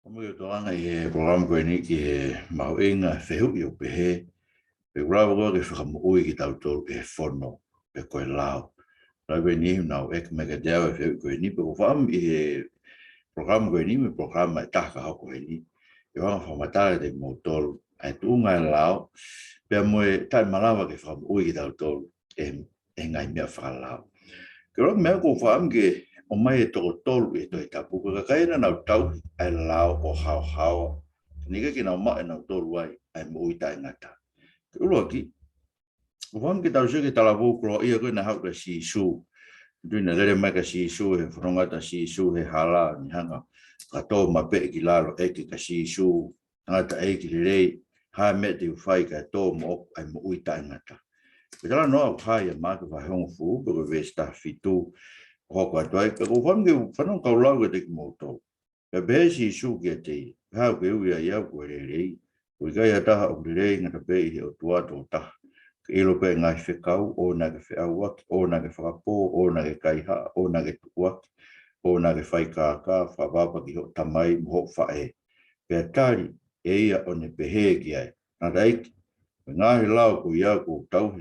Como eu tô anga e programa ko ni ki mau inga fehu yo pe pe grava go ke fa mo ui ki tau to e forno pe ko lao. La veni na ek mega deva fe ko ni pe fam e programa ko ni me programa ta ka ko ni. Eu anga fa mata de motor ai tu nga lao pe mo ta malava ke fa mo ui ki tau to e ngai me fa lao. Kero mea ko whaam ke o mai e toko tolu e toi tapu. Ko ka kaina nau tau ai lao o hao hao. Nika ki nau mai nau tolu ai ai mo ita ngata. Ke ulo ki. Ko whaam ke tau se ke tala vokro ia koe na hau ka si su. Tui na lere mai ka si su he whanongata si su he hala ni hanga. Ka tō ma pe ki lalo eke ka si su. Ngata eke li rei. Ha me te uwhai ka tō mo ai mo ita ngata. Ko tala noa uwhai a maka whahongo fu. Ko ve sta fitu. Ko kwa toi ko fange fanon ka lau de moto e be si su ke te ha ke u ya ko re ko ga ya ta o re na be o tua to ta ke lo pe ngai fe kau o na ke fe au o na ke fa po o na ke kai ha o na ke tua o na ke fai ka fa ba pa ki ho tamai mo fa e pe tari e ia o ne pe he ki ai na dai ngai lau ko ya ko tau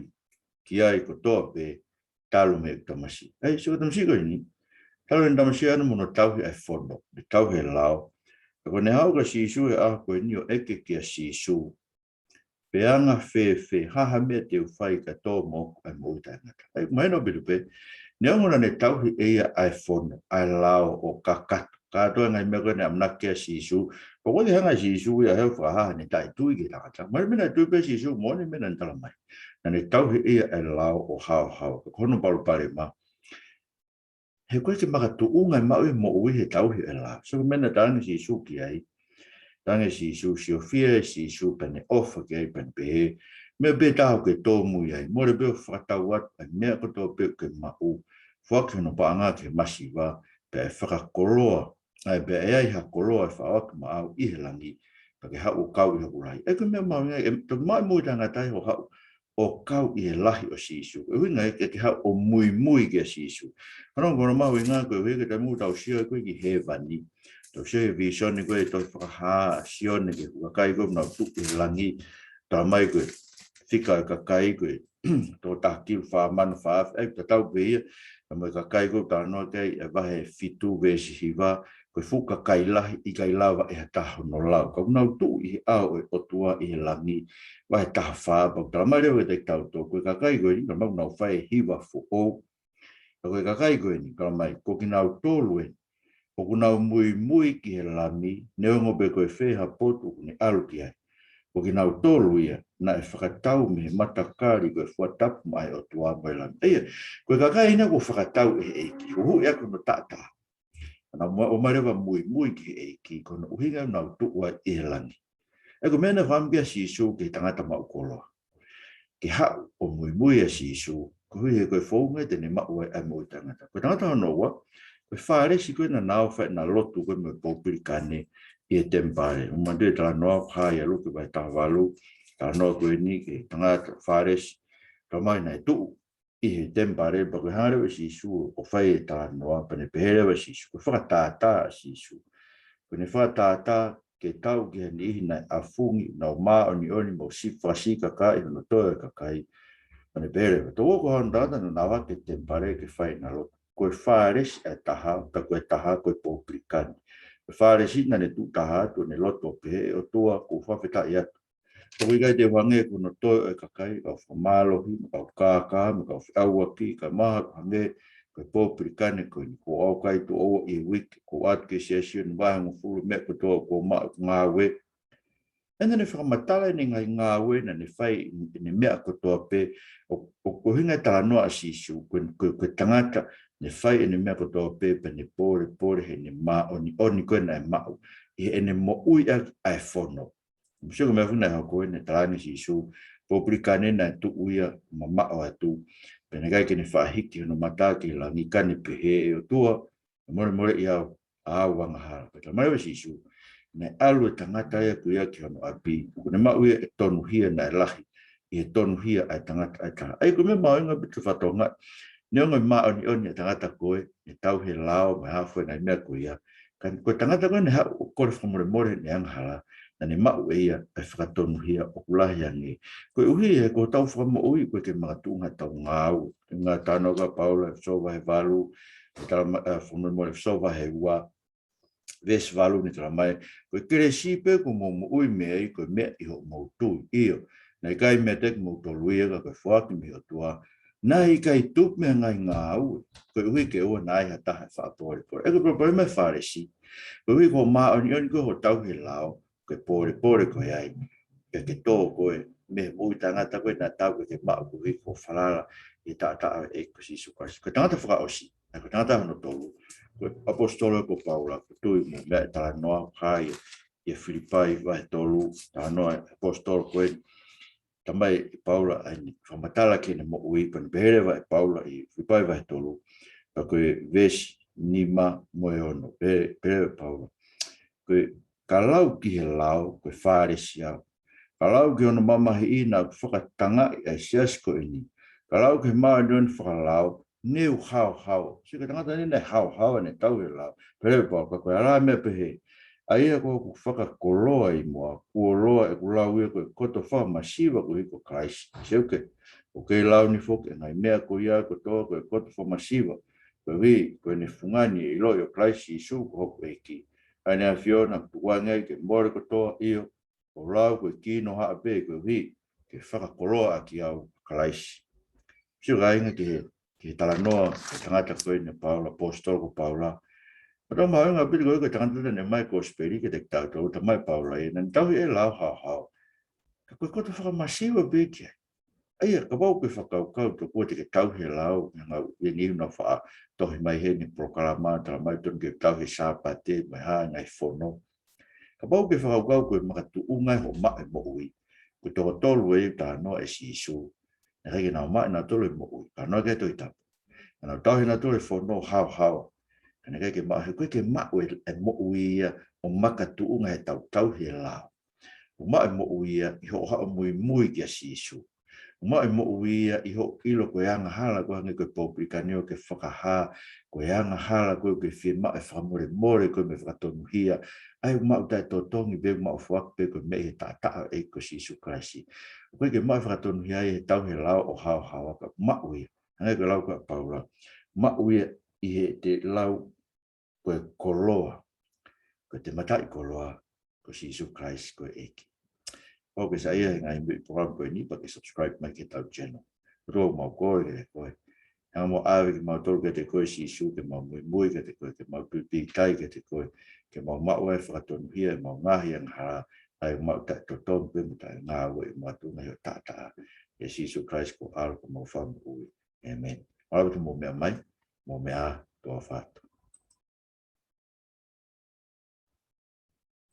ki ai ko to pe talo me tamasi ai so tamasi ko ni talo en tamasi ana mo tau e fondo de tau he lao ko ne hau ka si su e a ko ni o eke ki a si su pe anga fe ha ha me te fai ka to mo ai mo ta na ai mai no bilu pe ne ngona ne tau he e ai fondo ai lao o kakat ka to ngai me ko ne amna ke si su ko de hanga si su ya he fa ha ne tai tu ki ta ta mai me na tu pe si su mo ne me na tala mai na ne tau he e ai lao o hao ko no paru pare ma he koe te maka tu unga mau mo ui he tau he la. So mena tangi si su ki ai. Tangi si su si o fia si su pene ofa ki ai pene pehe. Mea be tahu ke tō mui ai. Mora beo whakatau at ai mea koto beo ke mau. Whaki no pa anga ke masi wa pe e whakakoloa. Ai be e ai ha koloa e whaak ma au i he langi. Pa ke hau kau i haku rai. E koe mea mau ngai. E to mai mui tanga tai ho hau. O kau i he lahi o sisu. E hui ngai ke hau o mui ke sisu. Ano kono mau i ngā koe weke tai mūtau sio koe ki he vani. Tau sio he visione koe toi whakaha sione ke kakai koe mnau tuku he langi. Tau mai koe whika kakai koe. Tō tākiu whamanu whaaf. Ei ta tau pe ia. Tau mai kakai koe tau noa kei e wahe fitu vesi hiwa. Koe fuka kai lahi i kai lawa e ha taho no lau. Kau mnau tu i he au e otua i he langi. Wahe taha whaapa. Tau mai reo e te tau tō. Koe kakai koe ni. Kau mau nau whae hiwa fu o. Koe kakai koe ni, kala mai, ko ki nau tōlu e, ko ku nau mui ki he lami, ne ongo pe koe wheha potu ni alu ki ai. Ko ki nau tōlu ia, na e whakatau me he matakari koe whatapu mai o tua mai lami. Eia, koe kakai ina ko whakatau e eiki, uhu ia kono tata. Ana o marewa mui ki he eiki, kono uhinga nau tuua i he langi. Eko mena whambia sisu ki tangata maukoloa. Ki hau o mui a sisu, ko hui he koe whaunga te ne mau ai mo tangata. Ko tangata hanoa, koe whaare si koe na nao whai na lotu koe me pōpiri kane i e tempare. O mandu e tala noa whai a luki vai tawalu, tala noa koe ni ke tangata whaare si, ka mai nai tuu i he tempare, pa koe harewa sisu o whai e tala noa, pa ne peherewa sisu, koe whakatātā sisu. Ko ne whakatātā ke tau ki he nihi nai a fungi na o maa o ni oni mo si whasi kakai no toe kakai. Pane pere, tō ko hon data no nawa ke tempare ke whai na lo. Koe whares e taha, ta koe taha koe pōprikani. Koe whares i na ne tu taha tu ne loto pe o tua ko whawheta i atu. Ko ikai te wange ko no toe e kakai, ka whamalohi, ka kākā, ka whiawaki, ka maha hange, koe pōprikani koe ni ko au kai tu oa i wiki, ko atu ke session, wahangu fulu me ko toa ko maa ngā we. Ena ne whakamatala ni ngai ngā we na ne whai ne mea kotoa pe o hinga tala noa a sisu koe tangata ne whai ne mea kotoa pe pe ne pōre he ne mā oni koe na e mau i he ne mo ui a e whono. Msio mea whina hau koe ne tala ni sisu pōprikane na tu uia ma mao atu pe ne kai ke ne whahiki no mata ki langi kane pe he e o tua more i au wanga hara. Peta marewa sisu ne alu e tangata ia ku ia ki hono api. Kune mau ia e tonu hia na e lahi. I e tonu hia ai tangata ai tanga. Ai kume mau inga bitu whatonga. Ne onga maa oni e tangata koe. E tau he lao mai hawhoi na mea ku ia. Kan ko tangata ko ne ha ko from more ne ang hala na ne ma ia e whakatonu hia o kulahi angi. Ko uhi e ko tau whamo ui ko ke magatunga tau ngau. Ngā tānoga Paula e sowa he valu, from more sowa he ua, ves valu ni tala mai. Ko kere sipe ko mo ui mea ko mea iho mo tui iyo. Nei kai mea tek mo tolu ia ko whaki mi o tua. Nai kai tup mea ngai ngau. Ko uhi ke ua nai ha taha whaapore. Eko problema e wharesi. Ko uhi ko maa oni ko ho tau he lao. Ko pore ko iai. Ke tō koe me mui tangata koe nā tau ke maa ko uhi ko whalala. I ta e ko sisu kasi. Ko tangata whakaosi. Ko tangata hono tolu. Ko apostolo ko Paula. Ko tui mo mea tala noa kai. Ia Filipai vai tolu. Tala noa apostolo koe. Tamai Paula ai whamatala ke ne mo ui. Pan behere vai Paula i Filipai vai tolu. Pa koe vesi nima moe ono. Behere Paula. Koe kalau ki he lao. Koe whāresi au. Kalau ki ono mamahi ina whakatanga i sias ko ini. Kalau ke maa nion whakalau, neu hao. Sika tangata ni ne hao ne tau he lau. Pere pao, ka koe ala mea pehe. Aia ko ku whakakoloa i mua. Kuoloa e kulau ia koe koto wha masiwa ko hiko Christ. Seuke, o kei lau ni whoke, ngai mea ko ia ko toa koe koto wha masiwa. Koe wi, koe ne fungani i loi o Christ i su ko hoko eki. Aine a Fiona, kuwangai ke more ko toa iyo. O lau koe kino haa pe koe wi, ke whakakoloa aki au Christ. Sio gainga ke tala noa ke tangata koe ne Paula, apostol ko Paula. Pero maunga pili koe ke tangata ne mai ko speri ke te tau tau ta mai Paula e nan tau e lau hao. Ka koe koto whakamasiwa pe kia. Aia, ka wau koe whakaukau to koe te ke tau he lau, nga e niu na wha tohi mai he ni proklama, tala mai tonu ke tau he sāpate, mai haa ngai whono. Ka wau koe whakaukau koe makatu ungai ho maa e mo ui. Koe toko tolu e ta noa e si isu. E rege nā mai nā tolu e mo ui. Ka noa ke toi tapu. Nā tau he nā tolu e whono hao. Ka nā ke maa he koe ke maa e mo ui ia o makatu unga he tau he lao. O maa e mo ui ia i ho hao mui kia si isu. O maa e mo ui ia i ho ilo koe anga hala koe hange koe pōpirikaneo ke whakaha. Koe anga hala koe ke whie maa e whakamore koe me whakatonu hia. Ai o maa utai tōtongi be maa o whakpe koe me he tātaa e ko si isu Kraisi. Koe ke maa whakatonu hia he tau he lao o hao ka maa ui. Hange koe lau koe Paula. Maa ui i he te lau koe koloa. Koe te matai koloa ko si isu Kraisi koe eki. Oke sa ia ngai mi program koe ni pa ke subscribe mai ke tau channel. Ro mau koe ke koe. Hanga mo awe ke mau tolu ke te koe si isu ke mau mui ke te koe ke mau pipi kai ke te koe. Ke mau mau e whakatonu hia e mau ngahi ang hara. Ai mau tai totom pe mo tai ngā ue mau tunga hio tātaa. E si isu Christ ko alo ko mau whamu ui. Amen. Awe tu mo mea mai, mo mea toa whatu.